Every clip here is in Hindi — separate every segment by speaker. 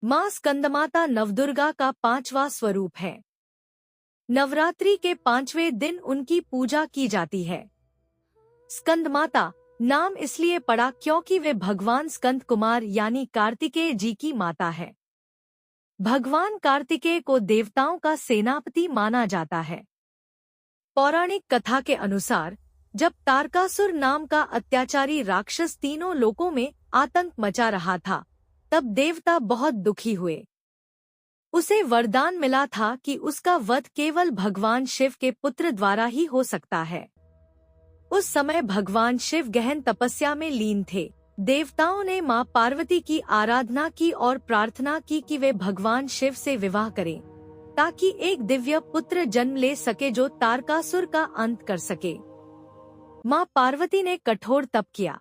Speaker 1: माँ स्कंदमाता नवदुर्गा का 5वां स्वरूप है। नवरात्रि के 5वें दिन उनकी पूजा की जाती है। स्कंदमाता नाम इसलिए पड़ा क्योंकि वे भगवान स्कंद कुमार यानी कार्तिकेय जी की माता है। भगवान कार्तिकेय को देवताओं का सेनापति माना जाता है। पौराणिक कथा के अनुसार जब तारकासुर नाम का अत्याचारी राक्षस तीनों लोकों में आतंक मचा रहा था, तब देवता बहुत दुखी हुए। उसे वरदान मिला था कि उसका वध केवल भगवान शिव के पुत्र द्वारा ही हो सकता है। उस समय भगवान शिव गहन तपस्या में लीन थे। देवताओं ने मां पार्वती की आराधना की और प्रार्थना की कि वे भगवान शिव से विवाह करें, ताकि एक दिव्य पुत्र जन्म ले सके जो तारकासुर का अंत कर सके। मां पार्वती ने कठोर तप किया।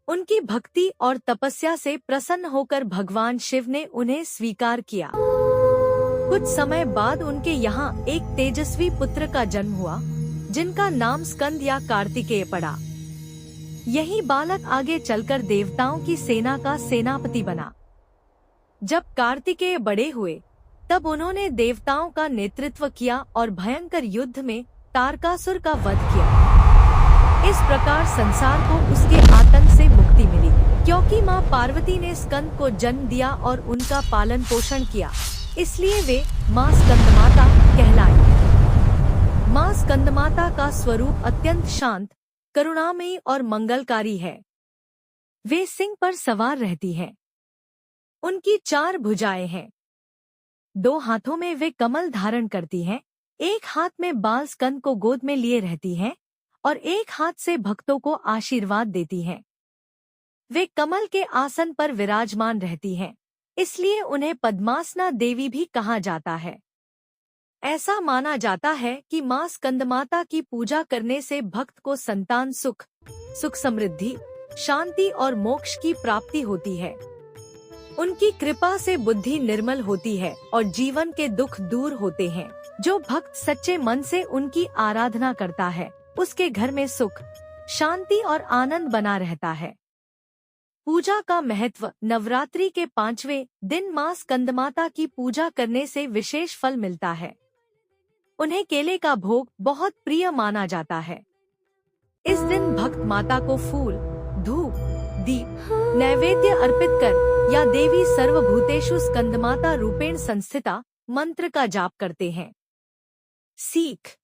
Speaker 1: उनकी भक्ति और तपस्या से प्रसन्न होकर भगवान शिव ने उन्हें स्वीकार किया। कुछ समय बाद उनके यहाँ एक तेजस्वी पुत्र का जन्म हुआ, जिनका नाम स्कंद या कार्तिकेय पड़ा। यही बालक आगे चलकर देवताओं की सेना का सेनापति बना। जब कार्तिकेय बड़े हुए, तब उन्होंने देवताओं का नेतृत्व किया और भयंकर युद्ध में तारकासुर का वध किया। इस प्रकार संसार को उसके आतंक से मुक्ति मिली, क्योंकि मां पार्वती ने स्कंद को जन्म दिया और उनका पालन पोषण किया, इसलिए वे मां स्कंदमाता कहलाई। मां स्कंदमाता का स्वरूप अत्यंत शांत, करुणामयी और मंगलकारी है। वे सिंह पर सवार रहती हैं। उनकी 4 भुजाएं हैं। 2 हाथों में वे कमल धारण करती हैं, एक हाथ में बाल स्कंद को गोद में लिए रहती हैं और एक हाथ से भक्तों को आशीर्वाद देती हैं। वे कमल के आसन पर विराजमान रहती हैं, इसलिए उन्हें पद्मासना देवी भी कहा जाता है। ऐसा माना जाता है कि मां स्कंदमाता की पूजा करने से भक्त को संतान सुख समृद्धि, शांति और मोक्ष की प्राप्ति होती है। उनकी कृपा से बुद्धि निर्मल होती है और जीवन के दुख दूर होते हैं। जो भक्त सच्चे मन से उनकी आराधना करता है, उसके घर में सुख, शांति और आनंद बना रहता है। पूजा का महत्व। नवरात्रि के 5वें दिन मां स्कंदमाता की पूजा करने से विशेष फल मिलता है। उन्हें केले का भोग बहुत प्रिय माना जाता है। इस दिन भक्त माता को फूल, धूप, दीप, नैवेद्य अर्पित कर या देवी सर्वभूतेषु स्कंदमाता रूपेण संस्थिता मंत्र का जाप करते हैं। सीख।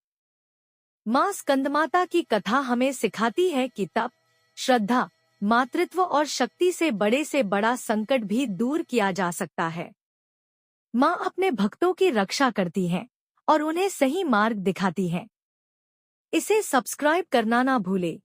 Speaker 1: मां स्कंदमाता की कथा हमें सिखाती है कि तप, श्रद्धा, मातृत्व और शक्ति से बड़ा संकट भी दूर किया जा सकता है। मां अपने भक्तों की रक्षा करती हैं और उन्हें सही मार्ग दिखाती हैं। इसे सब्सक्राइब करना ना भूले।